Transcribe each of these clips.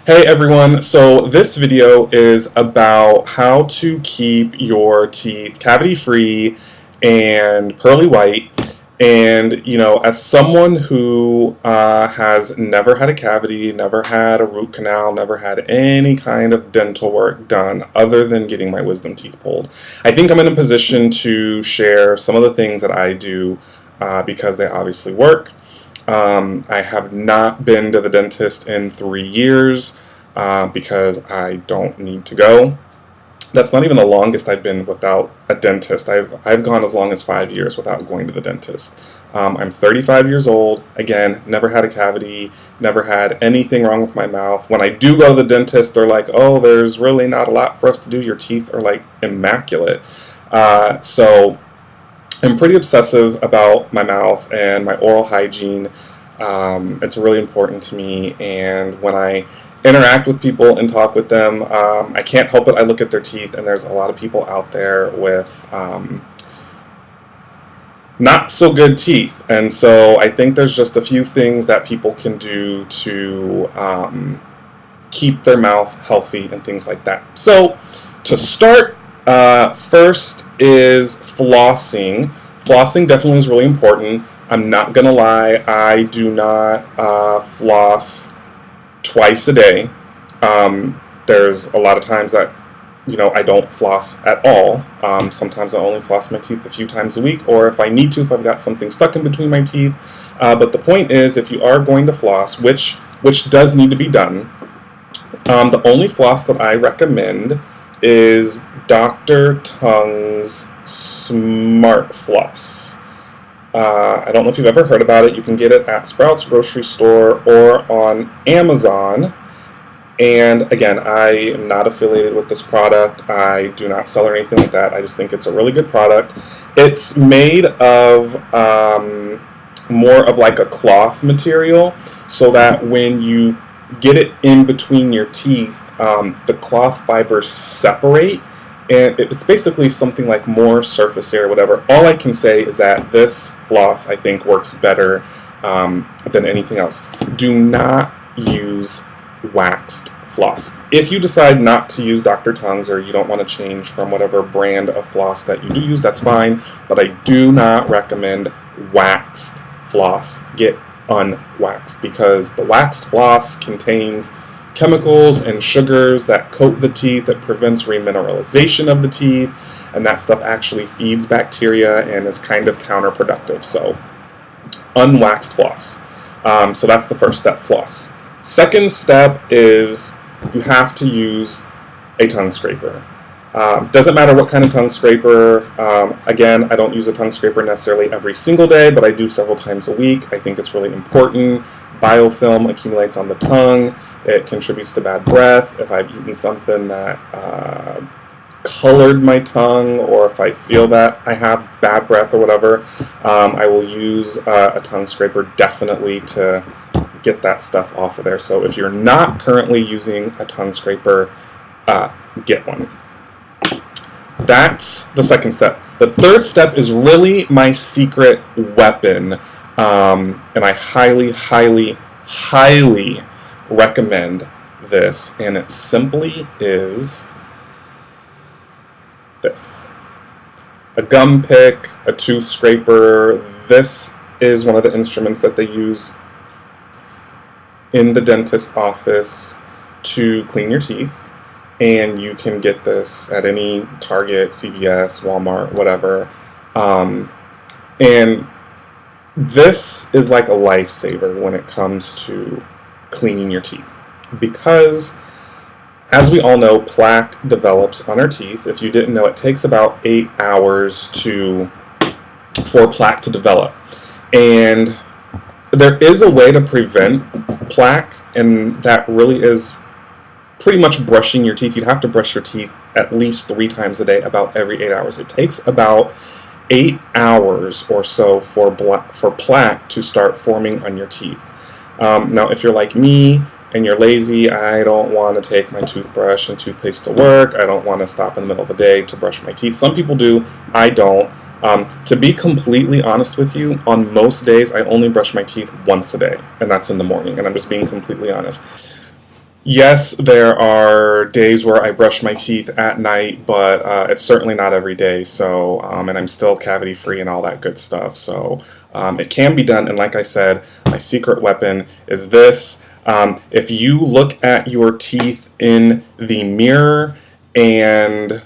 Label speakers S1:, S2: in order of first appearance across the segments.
S1: Hey everyone, so this video is about how to keep your teeth cavity free and pearly white. And as someone who has never had a cavity, never had a root canal, never had any kind of dental work done other than getting my wisdom teeth pulled, I think I'm in a position to share some of the things that I do because they obviously work. I have not been to the dentist in 3 years because I don't need to go. That's not even the longest I've been without a dentist. I've gone as long as 5 years without going to the dentist. I'm 35 years old. Again, never had a cavity, never had anything wrong with my mouth. When I do go to the dentist, they're like, "Oh, there's really not a lot for us to do. Your teeth are like immaculate." So I'm pretty obsessive about my mouth and my oral hygiene. It's really important to me, and when I interact with people and talk with them, I can't help it. I look at their teeth, and there's a lot of people out there with not so good teeth, and so I think there's just a few things that people can do to keep their mouth healthy and things like that. So to start, first is flossing. Flossing definitely is really important. I'm not gonna lie, I do not floss twice a day. There's a lot of times that I don't floss at all. Sometimes I only floss my teeth a few times a week, or if I need to, if I've got something stuck in between my teeth. But the point is, if you are going to floss, which does need to be done, the only floss that I recommend is Dr. Tongue's Smart Floss. I don't know if you've ever heard about it. You can get it at Sprouts grocery store or on Amazon. And again, I am not affiliated with this product. I do not sell or anything like that. I just think it's a really good product. It's made of more of like a cloth material, so that when you get it in between your teeth, the cloth fibers separate, and it's basically something like more surface area, whatever. All I can say is that this floss, I think, works better than anything else. Do not use waxed floss. If you decide not to use Dr. Tongue's, or you don't want to change from whatever brand of floss that you do use, that's fine, but I do not recommend waxed floss. Get unwaxed, because the waxed floss contains chemicals and sugars that coat the teeth, that prevents remineralization of the teeth, and that stuff actually feeds bacteria and is kind of counterproductive. So unwaxed floss. So that's the first step, floss. Second step is you have to use a tongue scraper. Doesn't matter what kind of tongue scraper. Again, I don't use a tongue scraper necessarily every single day, but I do several times a week. I think it's really important. Biofilm accumulates on the tongue. It contributes to bad breath. If I've eaten something that colored my tongue, or if I feel that I have bad breath or whatever, I will use a tongue scraper definitely to get that stuff off of there. So if you're not currently using a tongue scraper, get one. That's the second step. The third step is really my secret weapon, and I highly, highly, highly recommend this, and it simply is this. A gum pick, a tooth scraper. This is one of the instruments that they use in the dentist office to clean your teeth, and you can get this at any Target, CVS, Walmart, whatever. And this is like a lifesaver when it comes to cleaning your teeth, because as we all know, plaque develops on our teeth. If you didn't know, it takes about 8 hours for plaque to develop, and there is a way to prevent plaque, and that really is pretty much brushing your teeth. You'd have to brush your teeth at least 3 times a day, about every 8 hours. It takes about 8 hours or so for plaque to start forming on your teeth. Now, if you're like me and you're lazy, I don't want to take my toothbrush and toothpaste to work. I don't want to stop in the middle of the day to brush my teeth. Some people do. I don't. To be completely honest with you, on most days I only brush my teeth once a day, and that's in the morning, and I'm just being completely honest. Yes, there are days where I brush my teeth at night, but it's certainly not every day. So, and I'm still cavity free and all that good stuff. So, it can be done. And like I said, my secret weapon is this. If you look at your teeth in the mirror and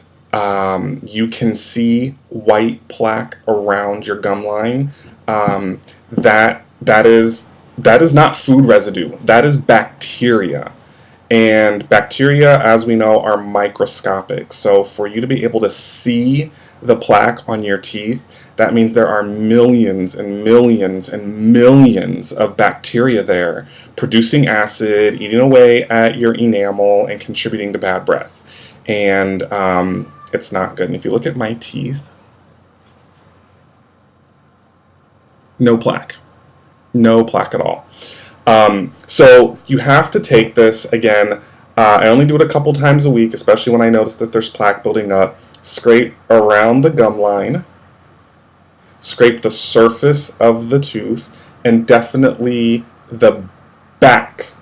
S1: you can see white plaque around your gum line, that is not food residue. That is bacteria. And bacteria, as we know, are microscopic. So for you to be able to see the plaque on your teeth, that means there are millions and millions and millions of bacteria there producing acid, eating away at your enamel, and contributing to bad breath. And it's not good. And if you look at my teeth, no plaque. No plaque at all. So you have to take this, again, I only do it a couple times a week, especially when I notice that there's plaque building up. Scrape around the gum line, scrape the surface of the tooth, and definitely the back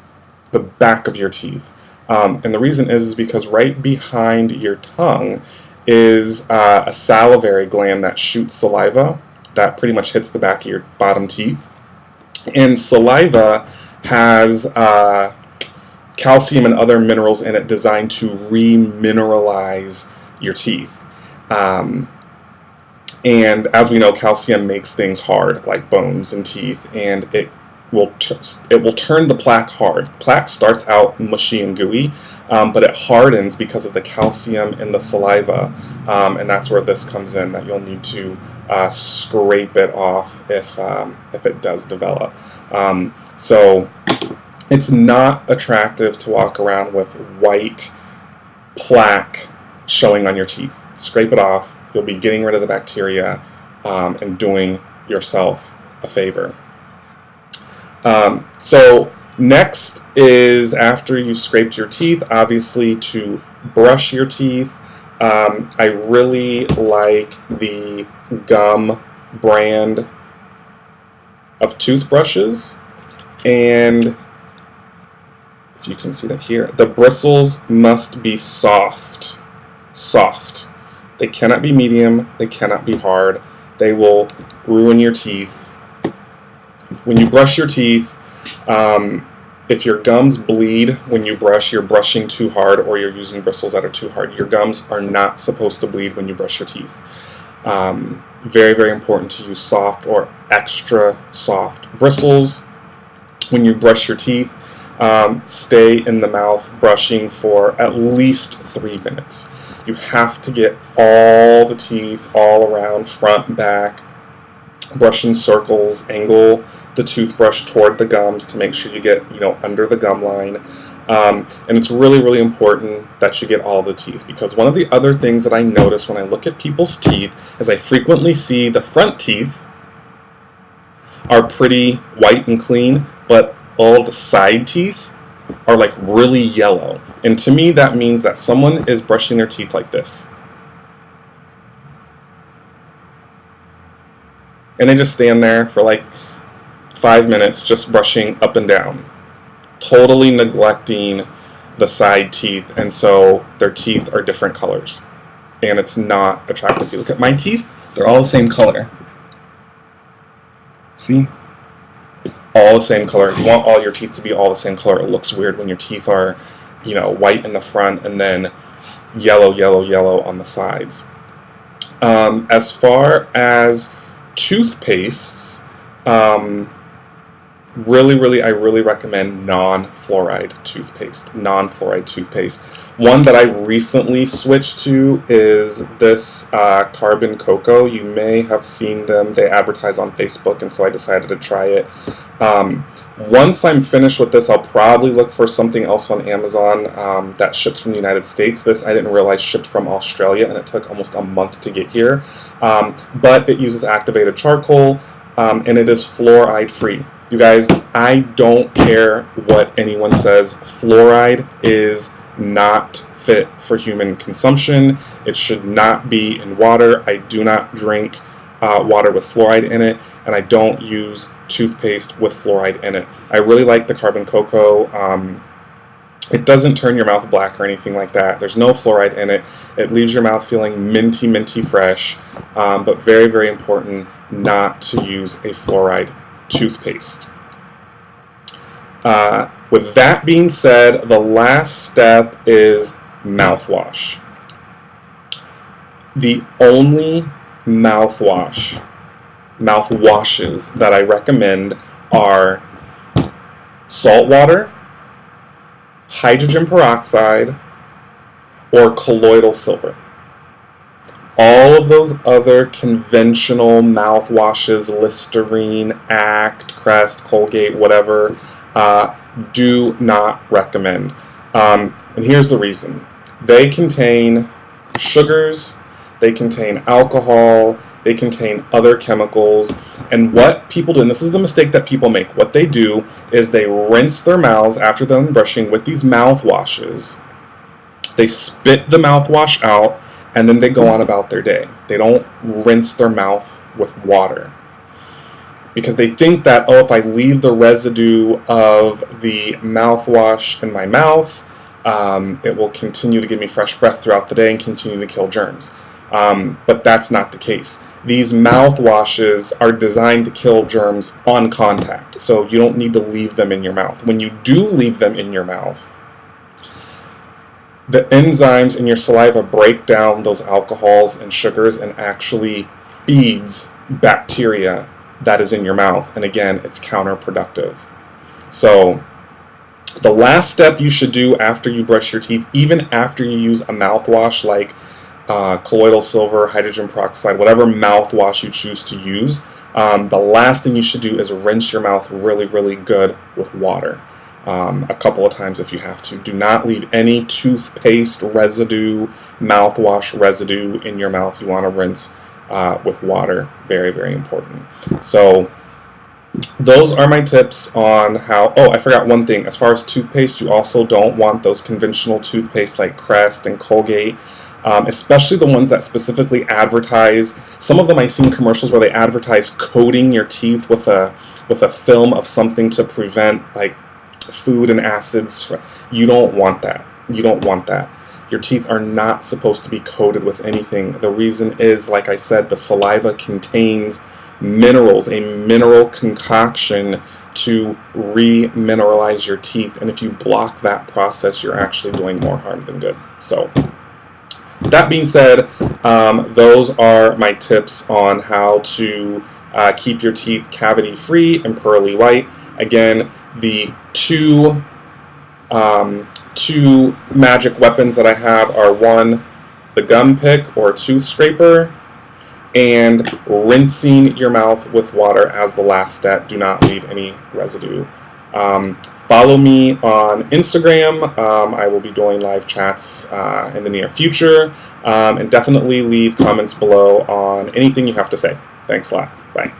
S1: of your teeth. And the reason is because right behind your tongue is a salivary gland that shoots saliva that pretty much hits the back of your bottom teeth. And saliva has calcium and other minerals in it designed to remineralize your teeth. And as we know, calcium makes things hard, like bones and teeth, and it will turn the plaque hard. Plaque starts out mushy and gooey, but it hardens because of the calcium in the saliva, and that's where this comes in, that you'll need to scrape it off if it does develop. So it's not attractive to walk around with white plaque showing on your teeth. Scrape it off. You'll be getting rid of the bacteria and doing yourself a favor. So next is, after you've scraped your teeth, obviously to brush your teeth. I really like the Gum brand of toothbrushes, and if you can see that here, the bristles must be soft. They cannot be medium, they cannot be hard. They will ruin your teeth. When you brush your teeth, if your gums bleed when you brush, you're brushing too hard, or you're using bristles that are too hard. Your gums are not supposed to bleed when you brush your teeth. Very, very important to use soft or extra soft bristles when you brush your teeth. Stay in the mouth brushing for at least 3 minutes. You have to get all the teeth all around, front, back, brush in circles, angle the toothbrush toward the gums to make sure you get, under the gum line. And it's really, really important that you get all the teeth, because one of the other things that I notice when I look at people's teeth is I frequently see the front teeth are pretty white and clean, but all the side teeth are like really yellow. And to me, that means that someone is brushing their teeth like this. And they just stand there for like 5 minutes just brushing up and down, totally neglecting the side teeth, and so their teeth are different colors. And it's not attractive. If you look at my teeth, they're all the same color. See? All the same color. You want all your teeth to be all the same color. It looks weird when your teeth are, white in the front and then yellow, yellow, yellow on the sides. As far as toothpastes, I really recommend non-fluoride toothpaste. One that I recently switched to is this Carbon Cocoa. You may have seen them. They advertise on Facebook, and so I decided to try it. Once I'm finished with this, I'll probably look for something else on Amazon that ships from the United States. This I didn't realize shipped from Australia, and it took almost a month to get here. But it uses activated charcoal, and it is fluoride free. You guys, I don't care what anyone says. Fluoride is not fit for human consumption. It should not be in water. I do not drink water with fluoride in it, and I don't use toothpaste with fluoride in it. I really like the Carbon Cocoa. It doesn't turn your mouth black or anything like that. There's no fluoride in it. It leaves your mouth feeling minty, minty fresh, but very, very important not to use a fluoride toothpaste. With that being said, the last step is mouthwash. The only mouthwashes that I recommend are salt water, hydrogen peroxide, or colloidal silver. All of those other conventional mouthwashes, Listerine, Act, Crest, Colgate, whatever, do not recommend. And here's the reason. They contain sugars, they contain alcohol, they contain other chemicals, and what people do, and this is the mistake that people make, what they do is they rinse their mouths after they're done brushing with these mouthwashes. They spit the mouthwash out, and then they go on about their day. They don't rinse their mouth with water, because they think that, oh, if I leave the residue of the mouthwash in my mouth, it will continue to give me fresh breath throughout the day and continue to kill germs. But that's not the case. These mouthwashes are designed to kill germs on contact, so you don't need to leave them in your mouth. When you do leave them in your mouth, the enzymes in your saliva break down those alcohols and sugars and actually feeds bacteria that is in your mouth, and again, it's counterproductive. So the last step you should do after you brush your teeth, even after you use a mouthwash like colloidal silver, hydrogen peroxide, whatever mouthwash you choose to use, the last thing you should do is rinse your mouth really, really good with water. A couple of times if you have to. Do not leave any toothpaste residue, mouthwash residue in your mouth. You want to rinse with water. Very, very important. So those are my tips on how, oh, I forgot one thing. As far as toothpaste, you also don't want those conventional toothpaste like Crest and Colgate, especially the ones that specifically advertise. Some of them I've seen commercials where they advertise coating your teeth with a film of something to prevent like food and acids. You don't want that. You don't want that. Your teeth are not supposed to be coated with anything. The reason is, like I said, the saliva contains minerals, a mineral concoction to remineralize your teeth, and if you block that process, you're actually doing more harm than good. So that being said, those are my tips on how to keep your teeth cavity free and pearly white. Again, the two magic weapons that I have are, one, the gum pick or tooth scraper, and rinsing your mouth with water as the last step. Do not leave any residue. Follow me on Instagram. I will be doing live chats in the near future, and definitely leave comments below on anything you have to say. Thanks a lot. Bye.